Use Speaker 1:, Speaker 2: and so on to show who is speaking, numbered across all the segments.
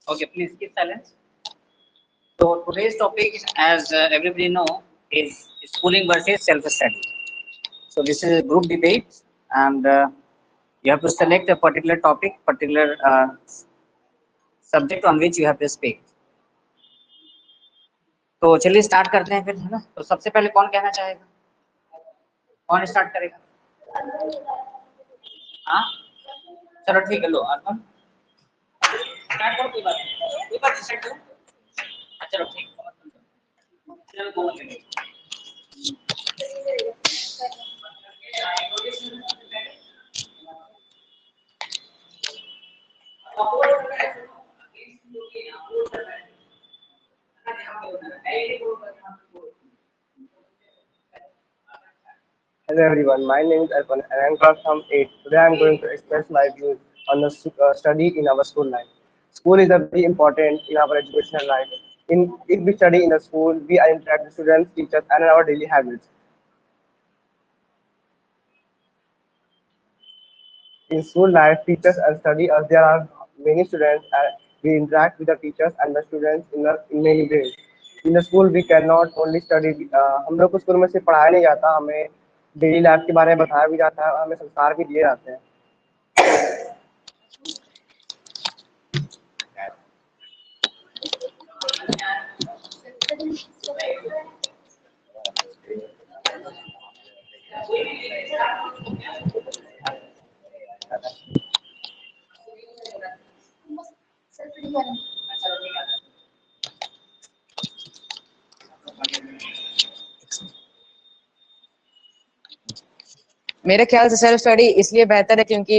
Speaker 1: Okay, please keep silence. So today's topic, as everybody know, is schooling versus self-study. So this is a group debate, and you have to select a particular topic, particular subject on which you have to speak. तो चलिए start करते हैं फिर, है ना? तो सबसे पहले कौन कहना चाहेगा? कौन स्टार्ट करेगा? हाँ, चलो ठीक है, लो अर्पण स्टार्ट करो। कोई बात नहीं, कोई बात स्टार्ट करो। चलो ठीक है, चलो बोल देंगे।
Speaker 2: Hello everyone, my name is Arpan and I am class from 8. Today I am going to express my views on the study in our school life. School is a very important in our educational life. If we study in the school, we are interact with students, teachers and our daily habits. In school life, teachers and study as there are many students and we interact with the teachers and the students in many ways. In the school, we cannot only study. हम लोग को school में सिर्फ पढ़ाया नहीं जाता, हमें daily life के बारे में बताया भी जाता है, हमें संस्कार भी दिए जाते हैं.
Speaker 3: मेरे ख्याल से सेल्फ स्टडी इसलिए बेहतर है क्योंकि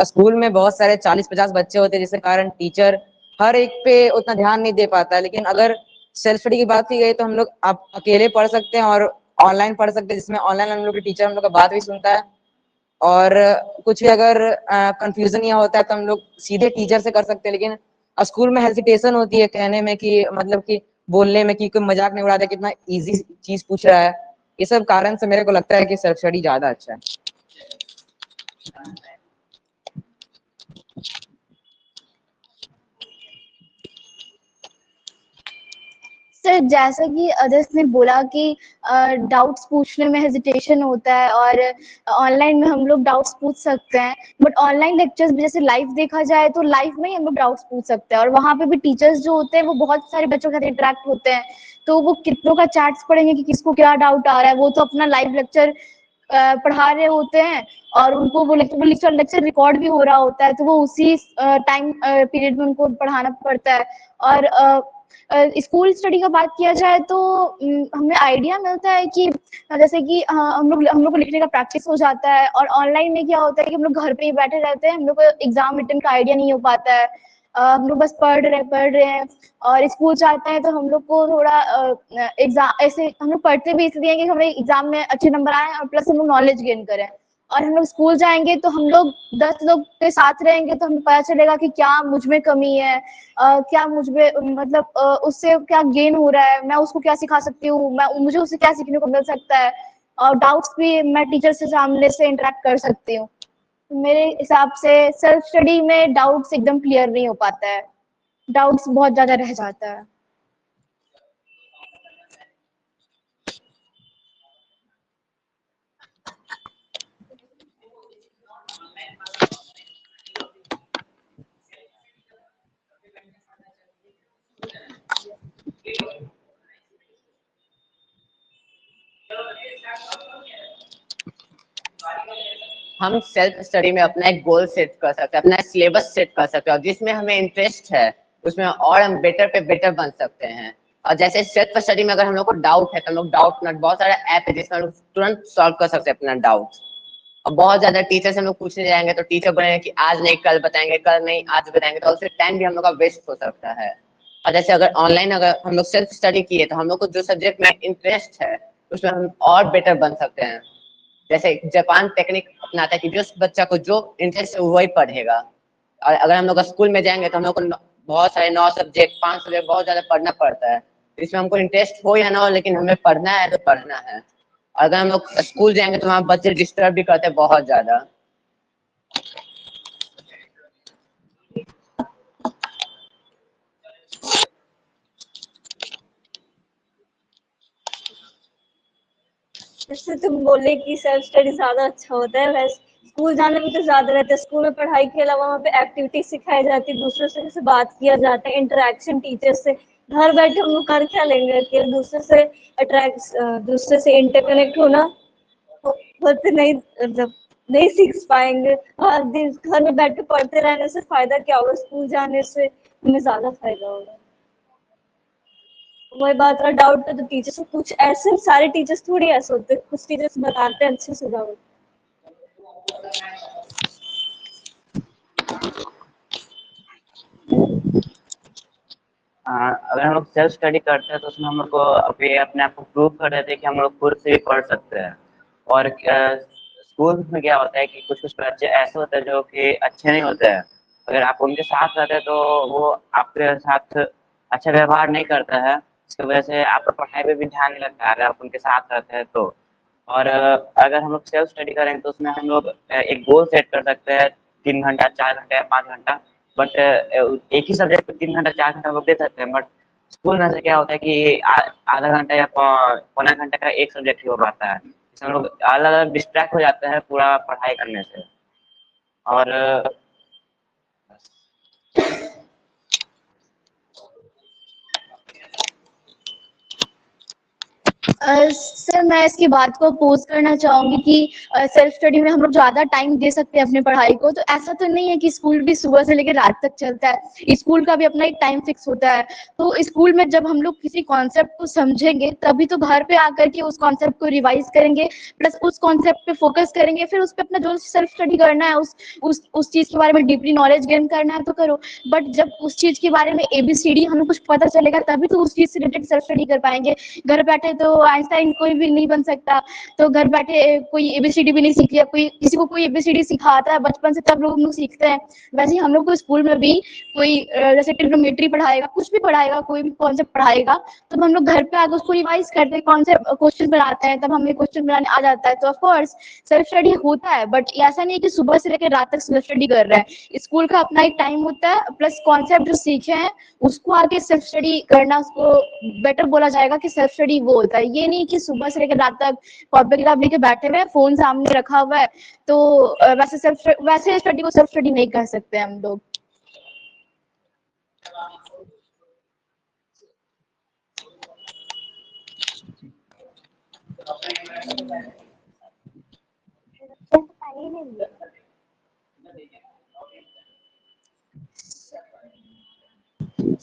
Speaker 3: स्कूल में बहुत सारे 40-50 बच्चे होते हैं, जिसके कारण टीचर हर एक पे उतना ध्यान नहीं दे पाता है। लेकिन अगर सेल्फ स्टडी की बात की गई तो हम लोग आप अकेले पढ़ सकते हैं और ऑनलाइन पढ़ सकते हैं, जिसमें ऑनलाइन हम लोग के टीचर हम लोग का बात भी सुनता है और कुछ भी अगर कंफ्यूजन या होता है तो हम लोग सीधे टीचर से कर सकते हैं। लेकिन स्कूल में हेजिटेशन होती है कहने में कि मतलब कि बोलने में कि कोई मजाक नहीं उड़ाता, कितना इजी चीज पूछ रहा है। ये सब कारण से मेरे को लगता है कि सेल्फ स्टडी ज्यादा अच्छा है।
Speaker 4: सर, जैसा कि अदर्स ने बोला कि डाउट्स पूछने में हेजिटेशन होता है और ऑनलाइन में हम लोग डाउट्स पूछ सकते हैं, बट ऑनलाइन लेक्चर्स भी जैसे लाइव देखा जाए तो लाइव में ही हम लोग डाउट्स पूछ सकते हैं और वहाँ पे भी टीचर्स जो होते हैं वो बहुत सारे बच्चों के साथ इंटरेक्ट होते हैं, तो वो कितनों का चैट्स पढ़ेंगे कि किसको क्या डाउट आ रहा है। वो तो अपना लाइव लेक्चर पढ़ा रहे होते हैं और उनको वो लेक्चर रिकॉर्ड भी हो रहा होता है, तो वो उसी टाइम पीरियड में उनको पढ़ाना पड़ता है। और स्कूल स्टडी का बात किया जाए तो हमें आइडिया मिलता है कि जैसे कि हम लोग को लिखने का प्रैक्टिस हो जाता है, और ऑनलाइन में क्या होता है कि हम लोग घर पे ही बैठे रहते हैं, हम लोग को एग्जाम रिटर्न का आइडिया नहीं हो पाता है। हम लोग बस पढ़ रहे हैं और स्कूल जाते हैं तो हम लोग को थोड़ा एग्जाम ऐसे हम लोग पढ़ते भी इसलिए कि हमें एग्जाम में अच्छे नंबर आए और प्लस हम लोग नॉलेज गेन करें। और हम लोग स्कूल जाएंगे तो हम लोग 10 लोग के साथ रहेंगे तो हमें पता चलेगा कि क्या मुझ में कमी है, क्या मुझ में मतलब उससे क्या गेन हो रहा है, मैं उसको क्या सिखा सकती हूँ, मुझे उससे क्या सीखने को मिल सकता है, और डाउट्स भी मैं टीचर से सामने से इंटरेक्ट कर सकती हूँ। मेरे हिसाब से सेल्फ स्टडी में डाउट्स एकदम क्लियर नहीं हो पाता है, डाउट्स बहुत ज्यादा रह जाता है।
Speaker 3: हम सेल्फ स्टडी में अपना एक गोल सेट कर सकते हैं, अपना सिलेबस सेट कर सकते हैं, और जिसमें हमें इंटरेस्ट है उसमें और हम बेटर पे बेटर बन सकते हैं। और जैसे सेल्फ स्टडी में अगर हम लोग को डाउट है तो हम लोग डाउट नोट बहुत सारे ऐप है जिसमें हम लोग तुरंत सॉल्व कर सकते हैं अपना डाउट। और बहुत ज्यादा टीचर से हम लोग पूछने जाएंगे तो टीचर बोलेंगे कि आज नहीं कल बताएंगे, कल नहीं आज बताएंगे, तो उससे टाइम भी हम लोग का वेस्ट हो सकता है। और जैसे अगर ऑनलाइन अगर हम लोग सेल्फ स्टडी किए तो हम लोग को जो सब्जेक्ट में इंटरेस्ट है उसमें हम और बेटर बन सकते हैं। जैसे जापान टेक्निक अपनाता है कि जो बच्चा को जो इंटरेस्ट है वही पढ़ेगा। और अगर हम लोग स्कूल में जाएंगे तो हम लोग को बहुत सारे 9 सब्जेक्ट 5 सब्जेक्ट बहुत ज्यादा पढ़ना पड़ता है, इसमें हमको इंटरेस्ट हो या ना हो लेकिन हमें पढ़ना है तो पढ़ना है। और अगर हम लोग स्कूल जाएंगे तो वहाँ बच्चे डिस्टर्ब भी करते हैं बहुत ज्यादा।
Speaker 5: जैसे तुम बोले कि सेल्फ स्टडी ज्यादा अच्छा होता है, वैसे स्कूल जाने में तो ज्यादा रहता है। स्कूल में पढ़ाई के अलावा वहाँ पे एक्टिविटी सिखाई जाती है, दूसरों से कैसे बात किया जाता है, इंटरेक्शन टीचर से। घर बैठे हम लोग कर क्या लेंगे कि दूसरे से इंटरकनेक्ट होना होते नहीं, मतलब नहीं सीख पाएंगे। हर दिन घर में बैठ के पढ़ते रहने से फायदा क्या होगा, स्कूल जाने से हमें ज्यादा फायदा होगा। वही बात रहा डाउट पे, तो टीचर्स को कुछ ऐसे, सारे टीचर्स थोड़ी ऐसे होते, कुछ टीचर्स बताते हैं अच्छे से डाउट।
Speaker 3: अगर हम लोग सेल्फ स्टडी करते हैं तो उसमें हम लोग को अभी अपने आप को प्रूव कर रहे थे कि हम लोग खुद से भी पढ़ सकते हैं। और स्कूल में क्या होता है कि कुछ कुछ बच्चे ऐसे होते हैं जो कि अच्छे नहीं होते हैं। अगर आप उनके साथ रहते हैं तो वो आपके साथ अच्छा व्यवहार नहीं करता है, इसकी वजह से आपका पढ़ाई पे भी ध्यान नहीं लगता है अगर आप उनके साथ रहते हैं तो। और अगर हम लोग सेल्फ स्टडी करेंगे तो उसमें हम लोग एक गोल सेट कर सकते हैं, 3 घंटा, 4 घंटा या 5 घंटा। बट एक ही सब्जेक्ट पे 3 घंटा 4 घंटा लोग दे सकते हैं। बट स्कूल में से क्या होता है कि आधा घंटा या पौना घंटा का एक सब्जेक्ट ही हो पाता है, इसमें हम लोग अलग अलग डिस्ट्रैक्ट हो जाते हैं पूरा पढ़ाई करने से। और
Speaker 4: सर मैं इसकी बात को अपोज करना चाहूंगी कि सेल्फ स्टडी में हम लोग ज्यादा टाइम दे सकते हैं अपने पढ़ाई को। तो ऐसा तो नहीं है कि स्कूल भी सुबह से लेकर रात तक चलता है, स्कूल का भी अपना एक टाइम फिक्स होता है। तो स्कूल में जब हम लोग किसी कॉन्सेप्ट को समझेंगे तभी तो घर पे आकर के उस कॉन्सेप्ट को रिवाइज करेंगे, प्लस उस कॉन्सेप्ट पे फोकस करेंगे, फिर उस पर अपना जो सेल्फ स्टडी करना है, उस चीज के बारे में डीपली नॉलेज गेन करना है तो करो। बट जब उस चीज के बारे में ABCD हमें कुछ पता चलेगा तभी तो उस चीज से रिलेटेड सेल्फ स्टडी कर पाएंगे। घर बैठे तो आइंस्टाइन कोई भी नहीं बन सकता, तो घर बैठे कोई ABCD भी नहीं सीख लिया, कोई किसी को कोई ABCD सिखाता है बचपन से तब लोग सीखते हैं। वैसे ही हम लोग को स्कूल में भी कोई जैसे ट्रिग्नोमेट्री पढ़ाएगा, कुछ भी पढ़ाएगा, कोई भी कॉन्सेप्ट पढ़ाएगा, तब हम लोग घर पे आकर उसको रिवाइज करते हैं, कॉन्सेप्ट क्वेश्चन बनाते हैं, तब हमें क्वेश्चन बनाने आ जाता है। तो ऑफकोर्स सेल्फ स्टडी होता है, बट ऐसा नहीं है कि सुबह से लेकर रात तक सेल्फ स्टडी कर रहे हैं। स्कूल का अपना एक टाइम होता है, प्लस कॉन्सेप्ट जो सीखे हैं उसको आगे सेल्फ स्टडी करना, उसको बेटर बोला जाएगा कि सेल्फ स्टडी वो होता है। ये नहीं कि सुबह से लेकर रात तक कॉपी किताब लेके बैठे हुए, फोन सामने रखा हुआ है, तो वैसे स्टडी को सेल्फ स्टडी नहीं कर सकते हम लोग।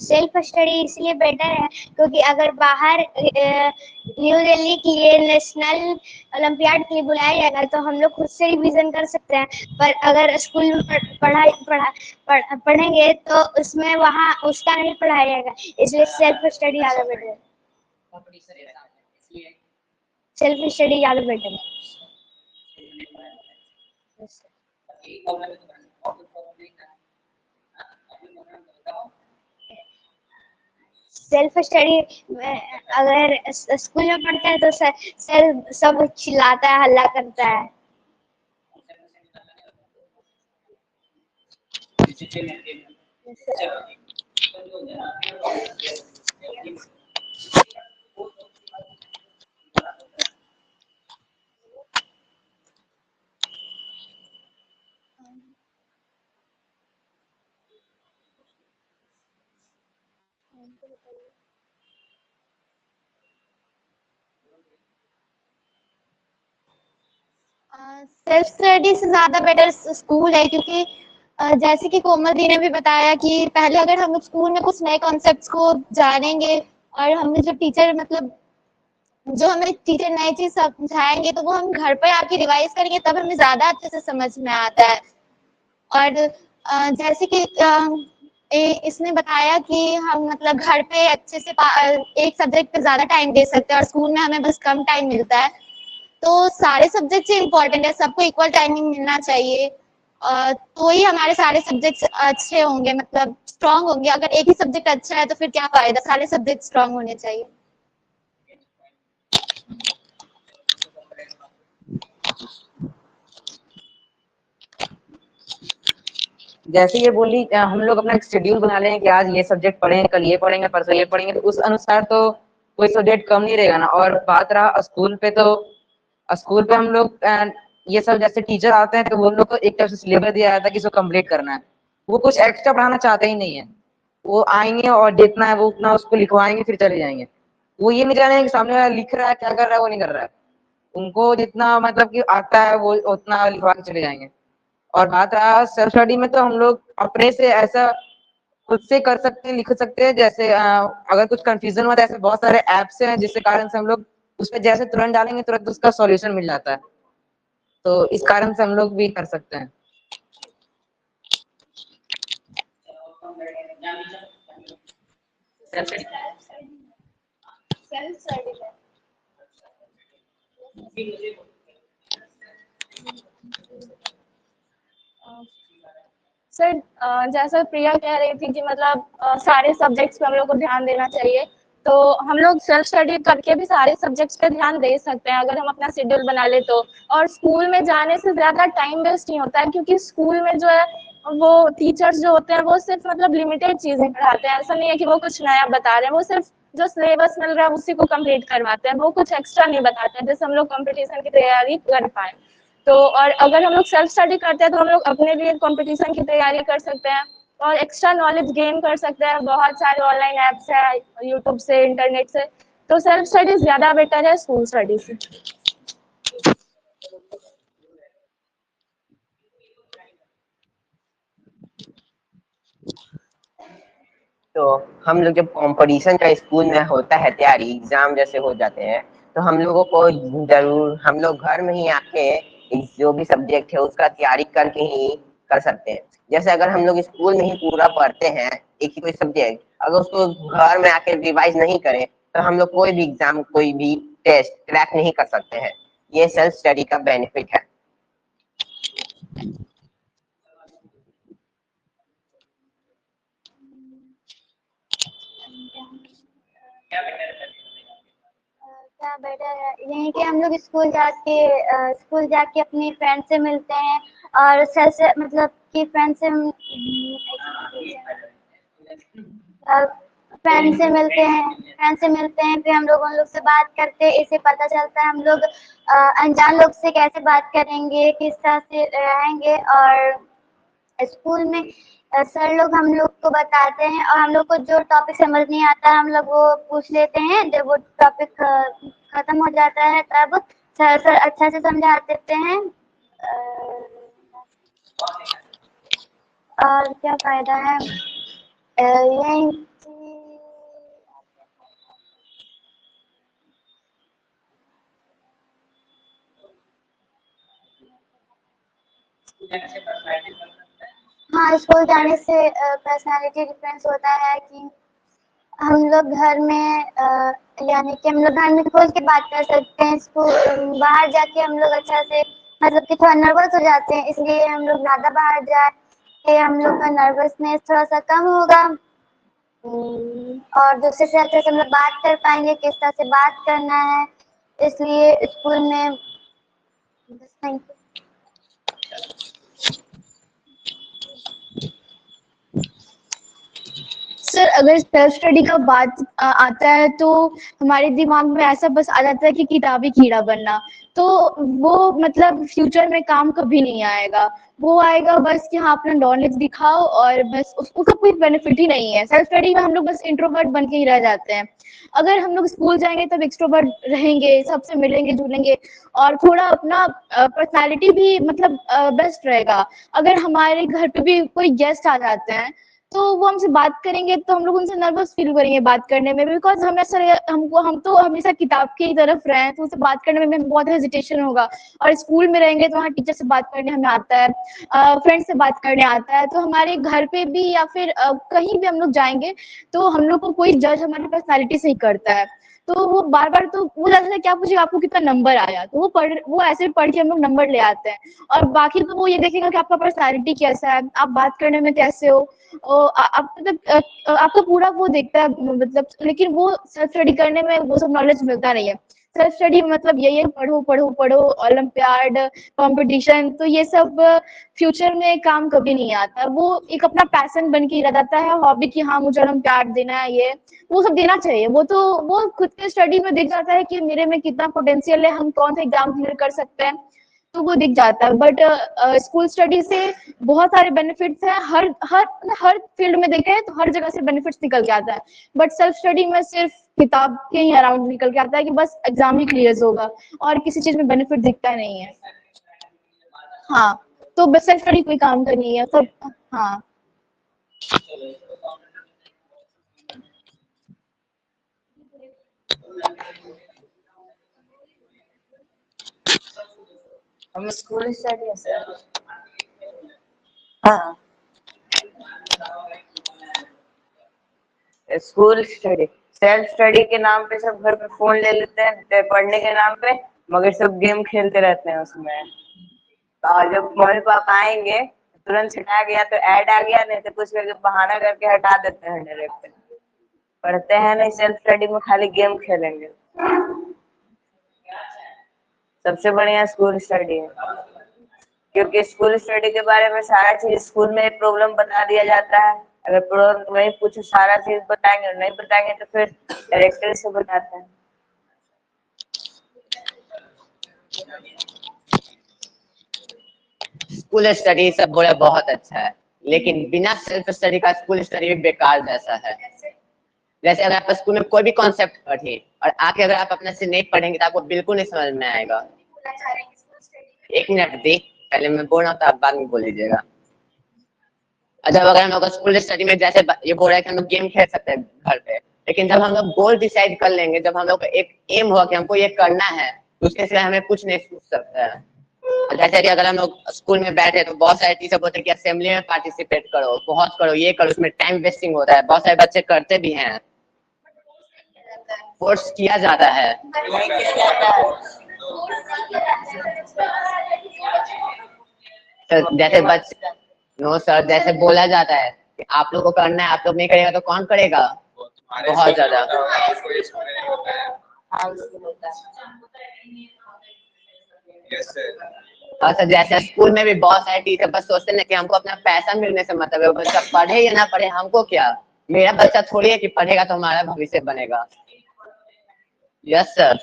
Speaker 6: सेल्फ स्टडी इसलिए बेटर है क्योंकि अगर बाहर न्यू दिल्ली के लिए नेशनल ओलंपियाड के लिए बुलाया जाएगा तो हम लोग खुद से रिवीजन कर सकते हैं। पर अगर स्कूल में पढ़ेंगे तो उसमें वहाँ उसका नहीं पढ़ाया जाएगा, इसलिए सेल्फ स्टडी ज़्यादा बेटर है। सेल्फ स्टडी ज़्यादा बेटर है। सेल्फ स्टडी अगर स्कूल में पढ़ते हैं तो सर सब चिल्लाता है, हल्ला करता है। सेल्फ स्टडी से ज्यादा बेटर स्कूल है, क्योंकि जैसे कि कोमल दी ने भी बताया कि पहले अगर हम स्कूल में कुछ नए कॉन्सेप्ट्स को जानेंगे और हमें जो टीचर हमें टीचर नई चीज समझाएंगे तो वो हम घर पर आके रिवाइज करेंगे, तब हमें ज्यादा अच्छे से समझ में आता है। और जैसे कि इसने बताया कि हम मतलब घर पे अच्छे से एक सब्जेक्ट पे ज्यादा टाइम दे सकते हैं और स्कूल में हमें बस कम टाइम मिलता है। तो सारे सब्जेक्ट इम्पोर्टेंट है, सबको इक्वल टाइमिंग मिलना चाहिए, तो ही हमारे सारे सब्जेक्ट्स अच्छे होंगे, मतलब स्ट्रांग होंगे। अगर एक ही सब्जेक्ट अच्छा है तो फिर क्या फायदा, सारे सब्जेक्ट स्ट्रांग होने चाहिए।
Speaker 1: जैसे ये बोली हम लोग अपना एक शेड्यूल बना लें कि आज ये सब्जेक्ट पढ़ेंगे, कल ये पढ़ेंगे, परसों ये पढ़ेंगे, तो उस अनुसार तो कोई सब्जेक्ट कम नहीं रहेगा ना। और बात रहा स्कूल पे, तो
Speaker 7: और स्कूल पे हम लोग ये सब जैसे टीचर आते हैं तो वो लोग को एक तरफ से सिलेबस दिया जाता है कि इसको कंप्लीट करना है, वो कुछ एक्स्ट्रा पढ़ाना चाहते ही नहीं है। वो आएंगे और जितना है वो उतना उसको लिखवाएंगे फिर चले जाएंगे। वो ये नहीं जानेंगे कि सामने वाला लिख रहा है क्या कर रहा है वो नहीं कर रहा है, उनको जितना मतलब कि आता है वो उतना लिखवा के चले जाएंगे। और बात रहा सेल्फ स्टडी में, तो हम लोग अपने से ऐसा खुद से कर सकते हैं, लिख सकते हैं। जैसे अगर कुछ कंफ्यूजन हुआ तो ऐसे बहुत सारे ऐप्स हैं जिसके कारण से हम लोग उसमें जैसे तुरंत डालेंगे तुरंत उसका सॉल्यूशन मिल जाता है, तो इस कारण से हम लोग भी कर सकते हैं।
Speaker 5: सर जैसा प्रिया कह रही थी कि मतलब सारे सब्जेक्ट्स पे हम लोग को ध्यान देना चाहिए, तो हम लोग सेल्फ स्टडी करके भी सारे सब्जेक्ट्स पे ध्यान दे सकते हैं अगर हम अपना शेड्यूल बना ले तो। और स्कूल में जाने से ज्यादा टाइम वेस्ट नहीं होता है, क्योंकि स्कूल में जो है वो टीचर्स जो होते हैं वो सिर्फ मतलब लिमिटेड चीजें पढ़ाते हैं, ऐसा नहीं है कि वो कुछ नया बता रहे हैं, वो सिर्फ जो सिलेबस मिल रहा है उसी को कंप्लीट करवाते हैं, वो कुछ एक्स्ट्रा नहीं बताते हैं जिससे हम लोग कंपटीशन की तैयारी कर पाए। तो और अगर हम लोग सेल्फ स्टडी करते हैं तो हम लोग अपने लिए कंपटीशन की तैयारी कर सकते हैं और एक्स्ट्रा नॉलेज गेन कर सकते हैं। बहुत सारे ऑनलाइन ऐप्स है यूट्यूब से, इंटरनेट से, तो सेल्फ स्टडी ज्यादा बेटर है स्कूल स्टडी से।
Speaker 3: तो हम लोग जब कंपटीशन का स्कूल में होता है तैयारी, एग्जाम जैसे हो जाते हैं, तो हम लोगों को जरूर हम लोग घर में ही आके जो भी सब्जेक्ट है उसका तैयारी करके ही कर सकते हैं। जैसे अगर हम लोग स्कूल में ही पूरा पढ़ते हैं एक ही कोई सब्जेक्ट, अगर उसको घर में आके रिवाइज नहीं करें तो हम लोग कोई भी एग्जाम, कोई भी टेस्ट क्रैक नहीं कर सकते हैं। ये सेल्फ स्टडी का बेनिफिट है।
Speaker 6: क्या बेटर है यही कि हम लोग स्कूल जाके अपनी फ्रेंड से मिलते हैं और से मतलब कि फ्रेंड से फिर हम लोग उन लोग से बात करते हैं, इससे पता चलता है हम लोग अनजान लोग से कैसे बात करेंगे, किस तरह से रहेंगे। और स्कूल में सर लोग हम लोग को बताते हैं और हम लोग को जो टॉपिक समझ नहीं आता हम लोग वो पूछ लेते हैं, जब वो टॉपिक खत्म हो जाता है तब सर अच्छा से समझा देते हैं। और क्या फायदा है यही। हाँ, स्कूल जाने से पर्सनालिटी डिफरेंस होता है कि हम लोग घर में यानी कि हम लोग घर में खोल के बात कर सकते हैं। स्कूल बाहर जाके हम लोग अच्छा से मतलब कि थोड़ा नर्वस हो जाते हैं, इसलिए हम लोग ज्यादा बाहर जाए हम लोग का नर्वसनेस थोड़ा सा कम होगा और दूसरे से अच्छे से हम लोग बात कर पाएंगे, किस तरह से बात करना है। इसलिए स्कूल में थैंक यू।
Speaker 4: सर अगर सेल्फ स्टडी का बात आता है तो हमारे दिमाग में ऐसा बस आ जाता है कि किताबी कीड़ा बनना, तो वो मतलब फ्यूचर में काम कभी नहीं आएगा। वो आएगा बस कि हाँ अपना नॉलेज दिखाओ और बस उसका कोई बेनिफिट ही नहीं है। सेल्फ स्टडी में हम लोग बस इंट्रोवर्ट बन के ही रह जाते हैं। अगर हम लोग स्कूल जाएंगे तब एक्सट्रोवर्ट रहेंगे, सबसे मिलेंगे जुलेंगे और थोड़ा अपना पर्सनालिटी भी मतलब बेस्ट रहेगा। अगर हमारे घर पे भी कोई गेस्ट आ जाते हैं तो वो हमसे बात करेंगे तो हम लोग उनसे नर्वस फील करेंगे बात करने में, बिकॉज हम तो हमेशा किताब की तरफ रहे हैं तो उनसे बात करने में बहुत हेजिटेशन होगा। और स्कूल में रहेंगे तो वहाँ टीचर से बात करने हमें आता है, फ्रेंड से बात करने आता है। तो हमारे घर पे भी या फिर कहीं भी हम लोग जाएंगे तो हम लोग को कोई जज हमारी पर्सनालिटी से ही करता है, तो वो बार बार तो वो जैसे क्या पूछेगा आपको कितना नंबर आया, तो वो ऐसे पढ़ के हम लोग नंबर ले आते हैं। और बाकी तो वो ये देखेगा कि आपका पर्सनालिटी कैसा है, आप बात करने में कैसे हो, आप मतलब आपका पूरा वो देखता है मतलब। लेकिन वो सेल्फ स्टडी करने में वो सब नॉलेज मिलता नहीं है। सेल्फ स्टडी मतलब यही है, पढ़ो पढ़ो पढ़ो, ओलंपियाड, कंपटीशन, तो ये सब फ्यूचर में काम कभी नहीं आता। वो एक अपना पैशन बन के रह जाता है, हॉबी, कि हाँ मुझे ओलंपियाड देना है, ये वो सब देना चाहिए। वो तो वो खुद के स्टडी में दिख जाता है कि मेरे में कितना पोटेंशियल है, हम कौन सा एग्जाम क्लियर कर सकते हैं, तो वो दिख जाता है। बट स्कूल स्टडी से बहुत सारे बेनिफिट्स हैं, हर फील्ड में देखें तो हर जगह से बेनिफिट्स निकल के आता है। बट सेल्फ स्टडी में सिर्फ किताब के ही अराउंड निकल के आता है कि बस एग्जाम ही क्लियर होगा, और किसी चीज में बेनिफिट दिखता नहीं है। हाँ, तो बस सेल्फ स्टडी कोई काम का नहीं है सब। हाँ,
Speaker 8: हम स्कूल स्टडी है सर। हाँ, स्कूल स्टडी, सेल्फ स्टडी के नाम पे सब घर पे फोन ले लेते हैं, तो पढ़ने के नाम पे, मगर सब गेम खेलते रहते हैं उसमें। और जब मम्मी पापा आएंगे तुरंत हटा गया, तो ऐड आ गया, नहीं तो कुछ करके बहाना करके हटा देते हैं डायरेक्ट। पढ़ते हैं नहीं, सेल्फ स्टडी में खाली गेम खेलेंगे। सबसे बढ़िया स्कूल स्टडी है, क्योंकि स्कूल स्टडी के बारे में सारा चीज स्कूल में प्रॉब्लम बता दिया जाता है। अगर प्रॉब्लम वही पूछो, सारा चीज बताएंगे, और नहीं बताएंगे तो फिर डायरेक्टर से बताते हैं।
Speaker 3: स्कूल स्टडी सब बोले बहुत अच्छा है, लेकिन बिना सेल्फ स्टडी का स्कूल स्टडी भी बेकार जैसा है। जैसे अगर आप स्कूल में कोई भी कॉन्सेप्ट पढ़े और आके अगर आप अपने से नहीं पढ़ेंगे तो आपको बिल्कुल नहीं समझ में आएगा। एक मिनट दी, पहले मैं बोल रहा हूँ तो आप बाद में बोल लीजिएगा। जब अगर हम लोग स्कूल स्टडी में जैसे ये बोल रहे हैं कि हम लोग गेम खेल सकते हैं घर पे, लेकिन जब हम लोग गोल डिसाइड कर लेंगे, जब हम लोग एक एम हुआ कि हमको ये करना है, तो उसके सिवा हमें कुछ नहीं सोच सकता है। जैसे कि अगर हम लोग स्कूल में बैठे तो बहुत सारे टीचर बोलते हैं कि असेंबली में पार्टिसिपेट करो, बहुत करो, ये करो, उसमें टाइम वेस्टिंग होता है, बहुत सारे बच्चे करते भी हैं, फोर्स किया जाता है। तो जैसे बच्चे, नो सर, जैसे बोला जाता है कि आप लोग को करना है, आप लोग नहीं करेगा तो कौन करेगा, बहुत ज्यादा। अच्छा, जैसे स्कूल में भी बहुत सारे टीचर बस सोचते हैं कि हमको अपना पैसा मिलने से मतलब है, बच्चा पढ़े या ना पढ़े हमको क्या, मेरा बच्चा थोड़ी है कि पढ़ेगा तो हमारा भविष्य बनेगा। यस सर,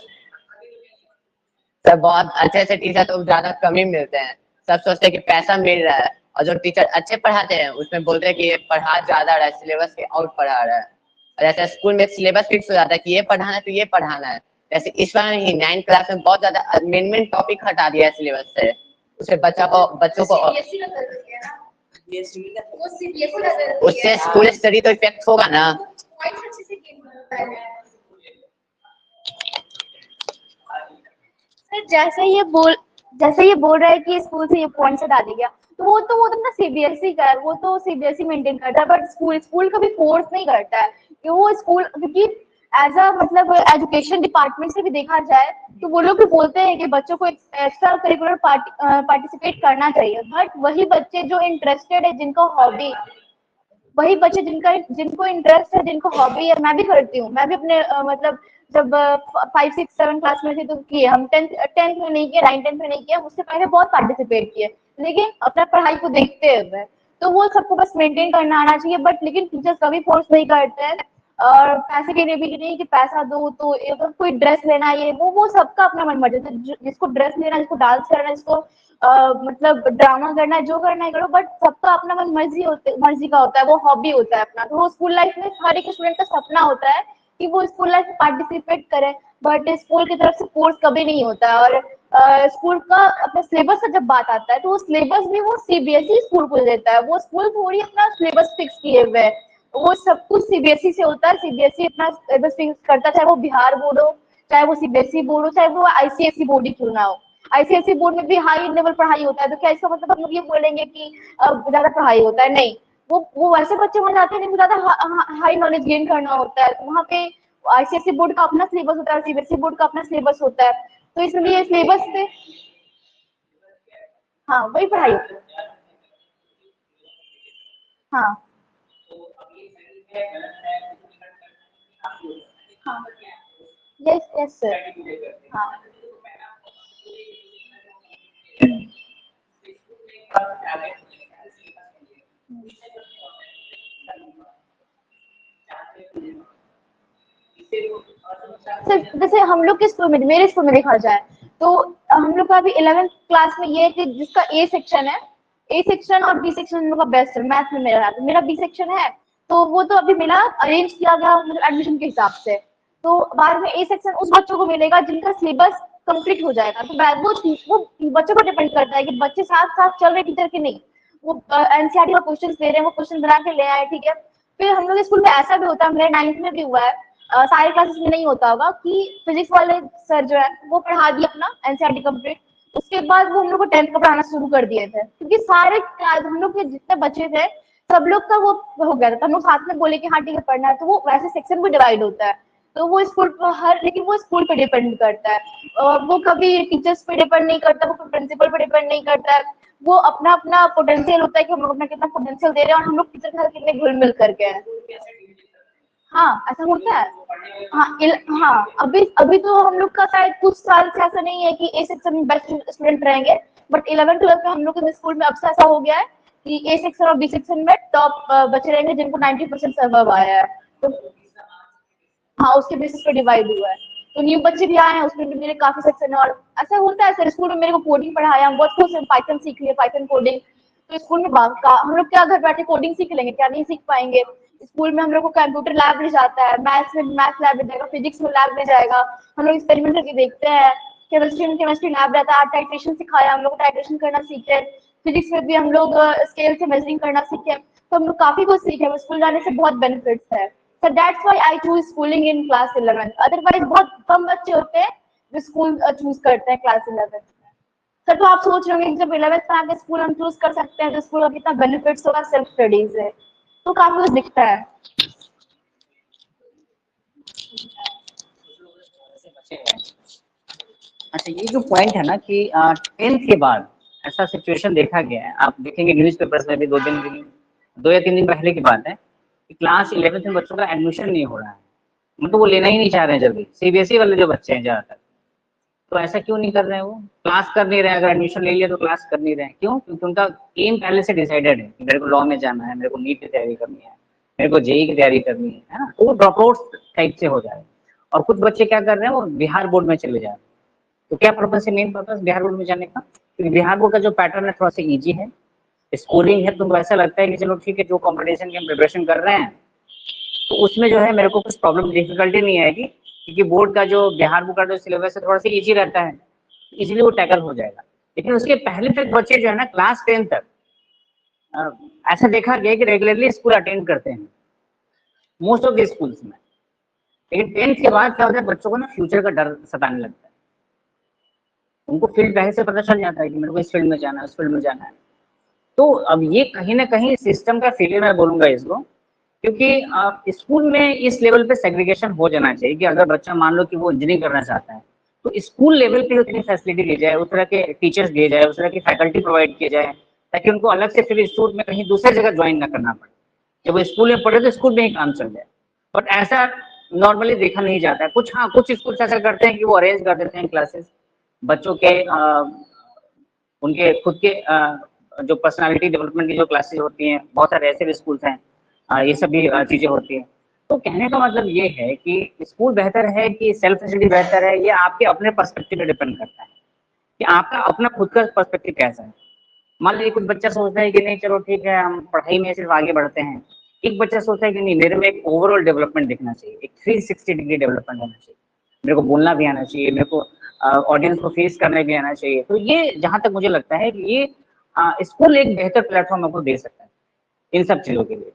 Speaker 3: सब बहुत अच्छे से टीचर तो ज्यादा कम ही मिलते हैं। सब सोचते हैं कि पैसा मिल रहा है, और जो टीचर अच्छे पढ़ाते हैं उसमें बोलते हैं कि ये पढ़ा ज्यादा रहा है, सिलेबस के आउट पढ़ा रहा है। और जैसे स्कूल में सिलेबस फिक्स हो जाता है कि ये पढ़ाना है तो ये पढ़ाना है। जैसे इस बार ही 9th क्लास में बहुत ज्यादा मेन टॉपिक हटा दिया है सिलेबस से, उससे बच्चों को उससे स्कूल स्टडी तो इफेक्ट होगा ना।
Speaker 4: सर जैसे ये बोल रहा है कि स्कूल से ये पॉइंट हटा दिया गया, तो वो तो अपना सीबीएसई का है, वो तो सीबीएसई मेंटेन करता है, बट स्कूल कभी फोर्स नहीं करता है कि वो स्कूल, क्योंकि एज अ मतलब एजुकेशन डिपार्टमेंट से भी देखा जाए तो वो लोग भी बोलते हैं कि बच्चों को एक्स्ट्रा करिकुलर पार्टिसिपेट करना चाहिए। बट वही बच्चे जो इंटरेस्टेड है, जिनको हॉबी, वही बच्चे जिनको इंटरेस्ट है, जिनको हॉबी है, मैं भी करती हूँ, मैं भी अपने मतलब जब 5, 6, 7 क्लास में थे तो किए हम, टेंथ में नहीं किया, 9, 10 में नहीं किया, उससे पहले बहुत पार्टिसिपेट किए, लेकिन अपना पढ़ाई को देखते हुए। तो वो सबको बस मेंटेन करना आना चाहिए, बट लेकिन टीचर्स कभी फोर्स नहीं करते हैं। और पैसे के लिए भी नहीं कि पैसा दो तो, अगर कोई ड्रेस लेना है, ये वो सबका अपना मन मर्जी है, जिसको ड्रेस लेना, जिसको डांस करना है, जिसको मतलब ड्रामा करना है, जो करना है करो, बट सबका अपना मन मर्जी का होता है, वो हॉबी होता है अपना। तो वो स्कूल लाइफ में हर एक स्टूडेंट का सपना होता है कि वो स्कूल लाइफ में पार्टिसिपेट करे, बट स्कूल की तरफ से फोर्स कभी नहीं होता है। और स्कूल का अपने सिलेबस का जब बात आता है तो वो सिलेबस भी वो सीबीएसई स्कूल को देता है, वो स्कूल थोड़ी अपना सिलेबस फिक्स किए हुए है, वो सब कुछ सीबीएसई से होता है। सीबीएसई अपना सिलेबस फिक्स करता है, चाहे वो बिहार बोर्ड हो, चाहे वो सीबीएसई बोर्ड हो, चाहे वो आईसीएसई बोर्ड ही क्यों ना हो। आईसीएसई बोर्ड में भी हाई लेवल पढ़ाई होता है, तो क्या इसका मतलब हम लोग ये बोलेंगे कि ज्यादा पढ़ाई होता है? नहीं, वो वैसे बच्चे बन जाते हैं जिनको ज्यादा हाई नॉलेज गेन करना होता है, तो वहाँ पे आईसीएसई बोर्ड का अपना सिलेबस होता है, सीबीएसई बोर्ड का अपना सिलेबस होता है, तो इसलिए सिलेबस पे हाँ वही पढ़ाई होती है। हाँ हाँ यस यस सर। हाँ सर, जैसे हम लोग के स्कूल में, मेरे स्कूल में देखा जाए तो हम लोग का अभी 11th क्लास में ये है कि जिसका ए सेक्शन है, ए सेक्शन और बी सेक्शन हम लोग का बेस्ट है। मैथ में मेरा है, तो मेरा बी सेक्शन है, तो वो तो अभी मिला, अरेंज किया गया मतलब एडमिशन के हिसाब से। तो बाद में ए सेक्शन उस बच्चों को मिलेगा जिनका सिलेबस कंप्लीट हो जाएगा। तो वो बच्चों पर डिपेंड करता है कि बच्चे साथ साथ चल रहे टीचर के नहीं, वो एनसीईआरटी का क्वेश्चन दे रहे हैं, वो क्वेश्चन बना के ले आए, ठीक है। फिर हम लोग स्कूल में ऐसा भी होता है, मेरे 9th में भी हुआ है, सारे क्लासेस में नहीं होता होगा, कि फिजिक्स वाले सर जो है वो पढ़ा दिए अपना एनसीईआरटी कंप्लीट, उसके बाद वो हम लोग को 10th का पढ़ाना शुरू कर दिए थे, क्योंकि सारे हम लोग के जितने बच्चे थे सब लोग का वो हो गया था। तो हम लोग साथ में बोले कि हाँ ठीक है पढ़ना है, तो वो वैसे सेक्शन भी डिवाइड होता है। तो वो स्कूल पर लेकिन वो स्कूल पे डिपेंड करता है, और वो कभी टीचर्स पे डिपेंड नहीं करता, वो प्रिंसिपल पे डिपेंड नहीं करता है। वो अपना अपना पोटेंशियल होता है कि हम लोग अपना कितना पोटेंशियल दे रहे हैं और हम लोग टीचर के साथ कितने घुल मिल करके हैं। हाँ ऐसा होता है। हाँ अभी अभी तो हम लोग का शायद कुछ साल से ऐसा नहीं है कि ए सेक्शन में बेस्ट स्टूडेंट रहेंगे, बट 11th 12th में हम लोग के स्कूल में अब से ऐसा हो गया है कि ए सेक्शन और बी सेक्शन में टॉप बच्चे रहेंगे जिनको 90% से अबव आया है। तो हाँ उसके बेसिस पे डिवाइड हुआ है। तो न्यू बच्चे भी आए हैं, उसमें भी मेरे काफी सेक्शन है, और ऐसा होता है सर। स्कूल में मेरे को कोडिंग पढ़ाया, बहुत कुछ पाइथन सीख लिया, पाइथन कोडिंग। तो स्कूल में हम लोग क्या घर बैठे कोडिंग सीख लेंगे, क्या नहीं सीख पाएंगे। स्कूल में हम लोग को कंप्यूटर लैब ले जाता है, मैथ्स में मैथ लैब ले जाएगा, फिजिक्स में लैब ले जाएगा, हम लोग एक्सपेरिमेंट करके देखते हैं। केमिस्ट्री में केमिस्ट्री लैब रहता है, टाइट्रेशन सिखाया, हम लोग टाइट्रेशन करना सीखे। फिजिक्स में भी हम लोग स्केल से मेजरिंग करना सीखे। तो हम लोग काफी कुछ सीखे, स्कूल जाने से बहुत बेनिफिट्स है। So that's why I choose schooling in class 11th. Otherwise बहुत कम बच्चे होते हैं जो स्कूल चूज करते हैं क्लास 11th में। सर तो आप सोच रहे होंगे कि जब 11th में आके स्कूल हम चूज कर सकते हैं तो स्कूल का कितना बेनिफिट्स होगा सेल्फ स्टडी से, तो काफी कुछ दिखता है।
Speaker 1: अच्छा ये जो पॉइंट है ना कि 10th के बाद ऐसा सिचुएशन देखा गया है, आप देखेंगे न्यूज़पेपर्स में भी 2 या 3 दिन पहले की बात है कि क्लास 11th में बच्चों का एडमिशन नहीं हो रहा है, मतलब वो लेना ही नहीं चाह रहे हैं जल्दी। सीबीएसई वाले जो बच्चे हैं ज्यादातर, तो ऐसा क्यों नहीं कर रहे हैं, वो क्लास कर नहीं रहे हैं। अगर एडमिशन ले लिया तो क्लास कर नहीं रहे हैं, क्यों? क्योंकि उनका एम पहले से डिसाइडेड है कि मेरे को लॉ में जाना है, मेरे को नीट की तैयारी करनी है, मेरे को जेई की तैयारी करनी है ना। तो वो ड्रॉप आउट टाइप से हो जाए। और कुछ बच्चे क्या कर रहे हैं, वो बिहार बोर्ड में चले जा रहे हैं। तो क्या पर्पस है, मेन पर्पस बिहार बोर्ड में जाने का? क्योंकि बिहार बोर्ड का जो पैटर्न है थोड़ा सा इजी है, स्कोरिंग है, तो ऐसा लगता है कि चलो ठीक है, जो कॉम्पिटिशन की हम प्रिपरेशन कर रहे हैं तो उसमें जो है मेरे को कुछ प्रॉब्लम डिफिकल्टी नहीं आएगी, क्योंकि बोर्ड का जो बिहार बोर्ड का जो सिलेबस है थोड़ा सा इजी रहता है, इजीली वो टैकल हो जाएगा। लेकिन उसके पहले तक बच्चे जो है ना क्लास 10 तक ऐसा देखा गया कि रेगुलरली स्कूल अटेंड करते हैं मोस्ट ऑफ द स्कूल्स में। लेकिन 10th के बाद क्या होता है, बच्चों को ना फ्यूचर का डर सताने लगता है। उनको फील्ड पहले से पता चल जाता है कि मेरे को इस फील्ड में जाना है, उस फील्ड में जाना है। तो अब ये कहीं ना कहीं सिस्टम का फेलियर मैं बोलूंगा इसको, क्योंकि स्कूल में इस लेवल पे सेग्रीगेशन हो जाना चाहिए कि अगर बच्चा मान लो कि वो इंजीनियरिंग करना चाहता है तो स्कूल लेवल पे उतनी फैसिलिटी दी जाए, उस तरह के टीचर्स दिए जाए, उस तरह की फैकल्टी प्रोवाइड किए जाए, ताकि उनको अलग से फिर इंस्टीट्यूट में कहीं दूसरी जगह ज्वाइन ना करना पड़े। जब वो स्कूल में पढ़े तो स्कूल में ही काम चल जाए। बट ऐसा नॉर्मली देखा नहीं जाता है। कुछ स्कूल ऐसा करते हैं कि वो अरेंज कर देते हैं क्लासेस बच्चों के उनके खुद के जो पर्सनालिटी डेवलपमेंट की जो क्लासेस होती हैं, बहुत सारे ऐसे भी स्कूल्स हैं, ये सब भी चीजें होती हैं। तो कहने का मतलब ये है कि स्कूल बेहतर है कि सेल्फ स्टडी बेहतर है, ये आपके अपने पर्सपेक्टिव पे डिपेंड करता है कि आपका अपना खुद का पर्सपेक्टिव कैसा है। मान लीजिए कुछ बच्चा सोचता है कि नहीं चलो ठीक है हम पढ़ाई में सिर्फ आगे बढ़ते हैं, एक बच्चा सोचता है कि नहीं मेरे में एक ओवरऑल डेवलपमेंट दिखना चाहिए, एक 360 डिग्री डेवलपमेंट होना चाहिए, मेरे को बोलना भी आना चाहिए, मेरे को ऑडियंस को फेस करने भी आना चाहिए। तो ये जहां तक मुझे लगता है कि ये स्कूल एक बेहतर प्लेटफॉर्म आपको दे सकता है इन सब चीजों के लिए।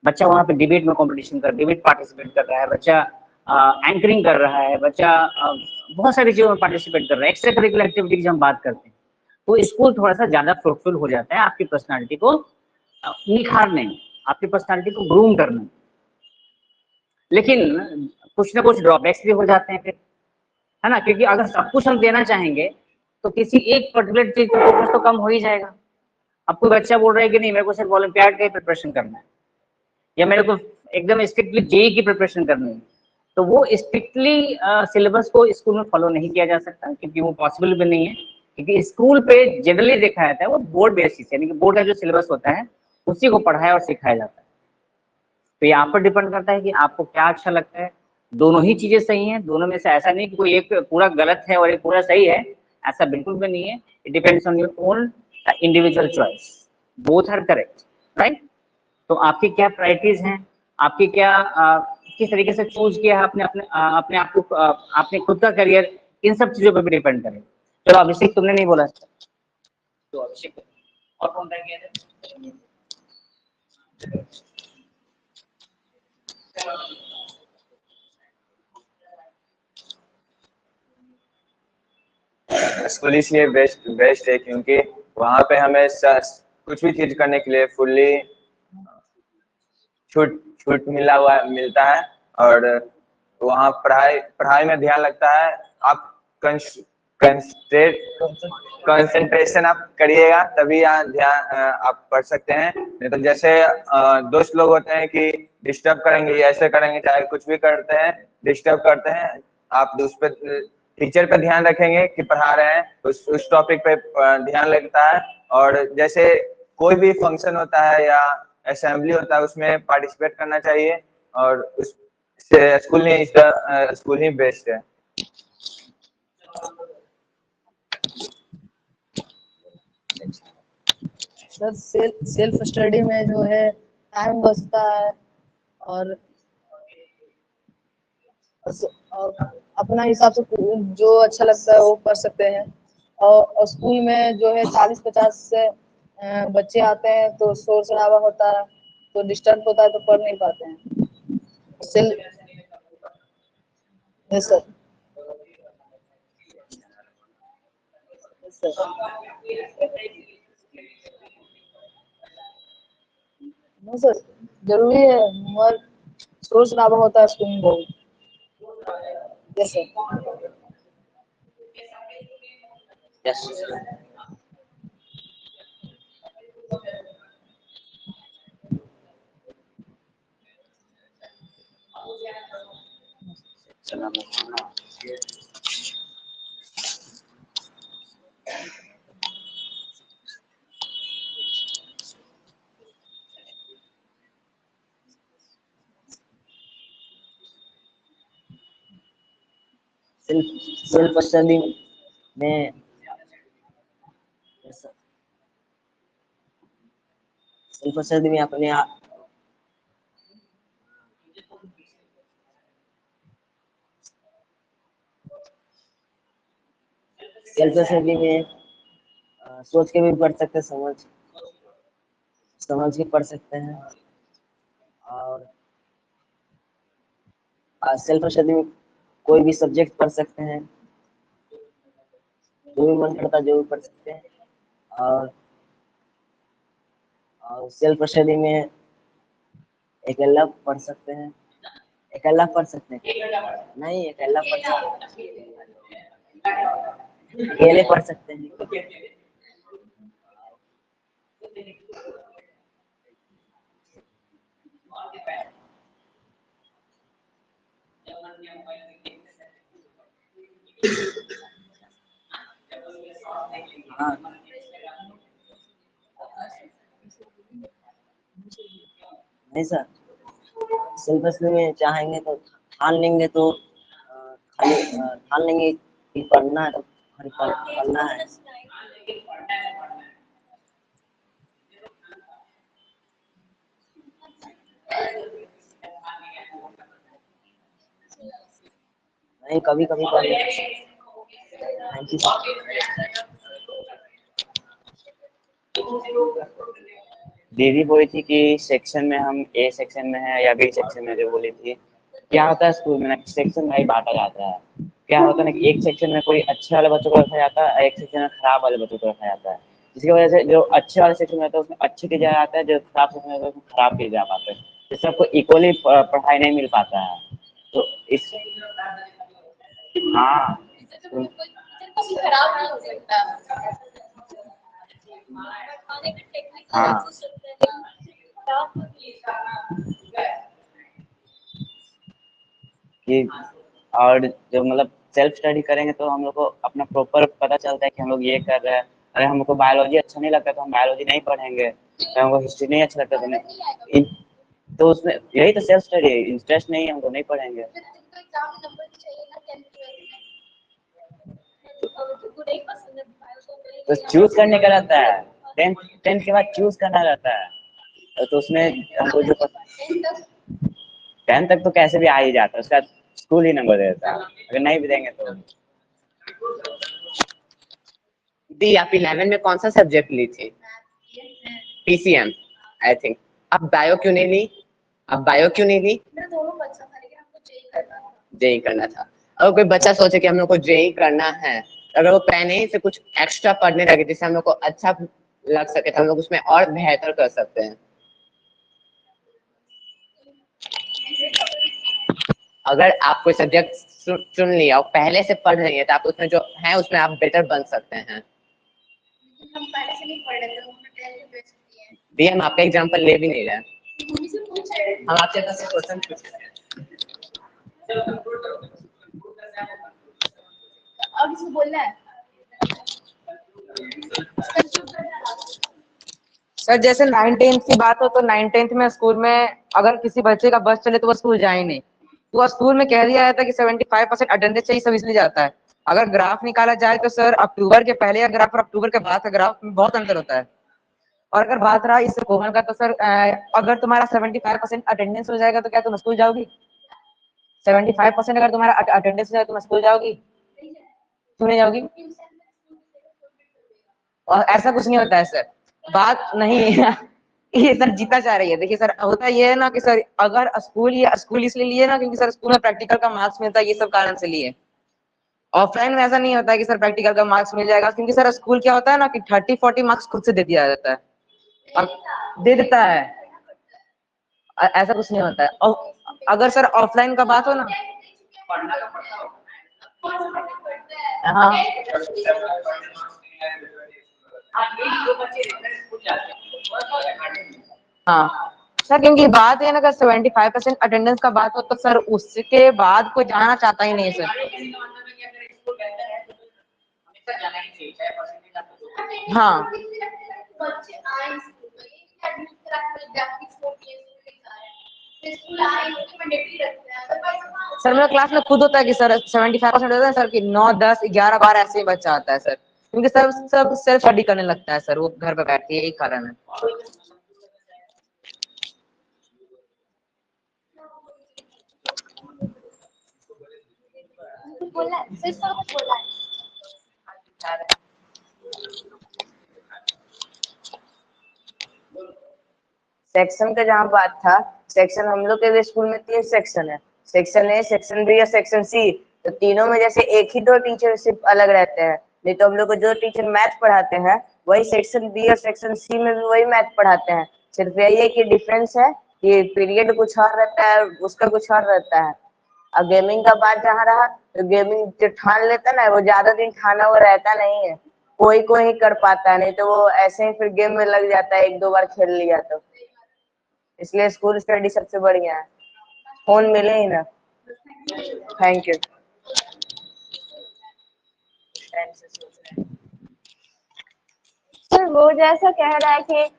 Speaker 1: बच्चा वहाँ पे डिबेट में कंपटीशन डिबेट पार्टिसिपेट कर रहा है, बच्चा एंकरिंग कर रहा है, बच्चा बहुत सारी चीजों में पार्टिसिपेट कर रहा है। एक्स्ट्रा करिकुलर एक्टिविटी की हम बात करते हैं तो स्कूल थोड़ा सा ज्यादा फ्रूटफुल हो जाता है आपकी पर्सनालिटी को निखारने में, आपकी पर्सनालिटी को ग्रूम करने में। लेकिन कुछ ना कुछ ड्रॉबैक्स भी हो जाते हैं फिर, है ना, क्योंकि अगर सब कुछ हम देना चाहेंगे तो किसी एक पर्टिकुलर चीज पर फोकस तो कम हो ही जाएगा। अब कोई बच्चा बोल रहा है कि नहीं मेरे को सिर्फ ओलंपियाड का ही प्रिपरेशन करना है या मेरे को एकदम स्ट्रिक्टली जेई की प्रिपरेशन करनी है, तो वो स्ट्रिक्टली सिलेबस को स्कूल में फॉलो नहीं किया जा सकता, क्योंकि वो पॉसिबल भी नहीं है, क्योंकि स्कूल पे जनरली देखा जाता है वो बोर्ड बेसिस, यानी कि बोर्ड का जो सिलेबस होता है उसी को पढ़ाया और सिखाया जाता है। तो ये आप पर डिपेंड करता है कि आपको क्या अच्छा लगता है। दोनों ही चीजें सही हैं, दोनों में से ऐसा नहीं कि कोई एक पूरा गलत है और एक पूरा सही है, ऐसा बिल्कुल भी नहीं है। It depends on your own individual choice, both are correct, right. तो आपकी क्या प्रायोरिटीज हैं, आपकी क्या किस तरीके से चूज किया है आपने अपने आप को, आपने खुद का करियर, इन सब चीजों पर भी डिपेंड करे। चलो अभिषेक, तुमने नहीं बोला, तो अभिषेक और कौन रह गया था?
Speaker 9: स्कूल इसलिए बेस्ट है क्योंकि वहाँ पे हमें कुछ भी चीज करने के लिए फुल्ली छूट मिलता है, और वहाँ पढ़ाई में ध्यान लगता है। आप कंसंट्रेशन आप करिएगा तभी ध्यान आप पढ़ सकते हैं। नहीं तो जैसे दोस्त लोग होते हैं कि डिस्टर्ब करेंगे, ऐसे करेंगे, चाहे कुछ भी करते हैं, डिस्टर्ब करते हैं। आप उस पर टीचर पे ध्यान रखेंगे कि पढ़ा रहे हैं, उस टॉपिक पे ध्यान लगता है। और जैसे कोई भी फंक्शन होता है या असेंबली होता है उसमें पार्टिसिपेट करना चाहिए, और उस स्कूल ही बेस्ट है।
Speaker 10: सर सेल्फ स्टडी में जो है टाइम बचता है, और अपना हिसाब से जो अच्छा लगता है वो कर सकते हैं। और स्कूल में जो है 40-50 से बच्चे आते हैं तो शोर शराबा होता है, तो डिस्टर्ब होता है, तो पढ़ नहीं पाते हैं। Yes sir. नो सर, जरूरी है, मगर शोर शराबा होता है स्कूल में बहुत। Yes sir.
Speaker 1: Yes,
Speaker 3: self study में अपने सेल्फ स्टडी में सोच के भी पढ़ सकते हैं, समझ के पढ़ सकते हैं। और सेल्फ स्टडी में कोई भी सब्जेक्ट पढ़ सकते हैं, जो भी मन करता है जो भी पढ़ सकते हैं। और सेल्फ स्टडी में अकेला पढ़ सकते हैं, अकेला पढ़ सकते हैं, नहीं अकेला पढ़ सकते हैं, अकेले पढ़ सकते हैं। हाँ, नहीं सर, सेल्फ स्टडी में चाहेंगे तो ठान लेंगे, तो ठान लेंगे कि पढ़ना है तो पढ़ना है। नहीं, कभी कभी पढ़ लेते हैं। Thank you sir.
Speaker 1: दीदी बोली थी कि सेक्शन में हम ए सेक्शन में है या बी सेक्शन में, जो बोली थी। क्या होता है स्कूल में ना, सेक्शन भाई बांटा जाता है। क्या होता है ना कि एक सेक्शन में कोई अच्छे वाले बच्चों को रखा जाता है, एक सेक्शन में खराब वाले बच्चों को रखा जाता है। जिसकी वजह से जो अच्छे वाले सेक्शन में रहता है उसमें अच्छे किया जाता है, जो खराब सेक्शन में रहता है उसमें खराब किया जा पाता है, जिससे सबको इक्वली पढ़ाई नहीं मिल पाता है। तो इस हाँ हाँ,
Speaker 11: कि और जो मतलब सेल्फ स्टडी करेंगे तो हम लोग को अपना प्रॉपर पता चलता है कि हम लोग ये कर रहे हैं। अगर हमको बायोलॉजी अच्छा नहीं लगता तो हम बायोलॉजी नहीं पढ़ेंगे, तो हमको हिस्ट्री नहीं अच्छा लगता तो नहीं, तो उसमें यही तो सेल्फ स्टडी है। इंटरेस्ट नहीं है हमको नहीं पढ़ेंगे। तो चूज करने का रहता है, टेंथ के बाद चूज करना रहता है, तो उसमें हमको जो 10 तक तो कैसे भी आ ही जाता है, उसका स्कूल ही नंबर देता है, अगर नहीं भी देंगे तो।
Speaker 3: दी आप 11 में कौन सा सब्जेक्ट ली थी? PCM I think. आप बायो क्यों नहीं ली? जेई करना था। अगर कोई बच्चा सोचे कि हम लोग को जेई करना है, अगर वो पहले ही से कुछ एक्स्ट्रा पढ़ने लगे जिससे हम लोग को अच्छा लग सके तो हम लोग उसमें और बेहतर कर सकते हैं। अगर आप कोई सब्जेक्ट चुन लिया और पहले से पढ़ रही है तो आप उसमें जो है उसमें आप बेटर बन सकते हैं।
Speaker 4: हम पहले से नहीं पढ़ रहे थे,
Speaker 3: दी हम आपका एग्जाम्पल ले भी नहीं रहे, हम आपसे बस क्वेश्चन पूछ रहे हैं।
Speaker 4: अब इसमें बोलना है
Speaker 7: सर जैसे 9th-10th की बात हो तो 9th-10th में स्कूल में अगर किसी बच्चे का बस चले तो वो स्कूल जाए नहीं, तो स्कूल में कह दिया जाता है कि 75% अटेंडेंस चाहिए, सब इसलिए जाता है। अगर ग्राफ निकाला जाए तो सर अक्टूबर के पहले का ग्राफ और अक्टूबर के बाद का ग्राफ में बहुत अंतर होता है। और अगर बात रहा इस कोमल का तो सर अगर तुम्हारा 75% अटेंडेंस हो जाएगा तो क्या तुम स्कूल जाओगी? 75% अगर तुम्हारा अटेंडेंस हो जाए तुम स्कूल जाओगी? क्यों नहीं जाओगी? और ऐसा कुछ नहीं होता है सर, बात नहीं है ये सर जीता चाह रही है। देखिए सर होता ये है ना कि सर अगर स्कूल इसलिए लिए ना क्योंकि सर स्कूल में प्रैक्टिकल का मार्क्स मिलता है, ये सब कारण से लिए। ऑफलाइन में ऐसा नहीं होता है कि सर प्रैक्टिकल का मार्क्स मिल जाएगा, क्योंकि सर स्कूल क्या होता है ना कि 30-40 मार्क्स खुद से दे दिया जाता है, दे देता है, ऐसा कुछ नहीं होता है। और अगर सर ऑफलाइन का बात हो ना, हाँ हाँ सर क्योंकि बात है ना अगर 75% अटेंडेंस का बात हो तो सर उसके बाद कोई जाना चाहता ही नहीं है सर। हाँ सर मेरे क्लास में खुद होता है कि सर 75% होता है सर कि 9, 10, 11 बार ऐसे ही बच्चा आता है सर, क्योंकि सर सब सेल्फ स्टडी करने लगता है सर, वो घर पे बैठ के, यही कारण है।
Speaker 8: सेक्शन का जहाँ बात था, सेक्शन हम लोग के स्कूल में 3 सेक्शन है, सेक्शन ए, सेक्शन बी और सेक्शन सी। तो तीनों में जैसे एक ही 2 टीचर सिर्फ अलग रहते हैं, नहीं तो हम लोग को जो टीचर मैथ पढ़ाते हैं वही सेक्शन बी और सेक्शन सी में भी वही मैथ पढ़ाते हैं। सिर्फ यही है कि डिफरेंस है कि पीरियड कुछ और रहता है, उसका कुछ और रहता है। अब गेमिंग का बात जहाँ रहा तो गेमिंग जो ठान लेता ना वो ज्यादा दिन ठाना वो रहता नहीं है, कोई कोई ही कर पाता है, नहीं तो वो ऐसे ही फिर गेम में लग जाता है, 1-2 बार खेल लिया तो। इसलिए स्कूल स्टडी सबसे बढ़िया है, फोन मिले ही ना। Thank you.
Speaker 5: सर वो जैसा कह रहा है कि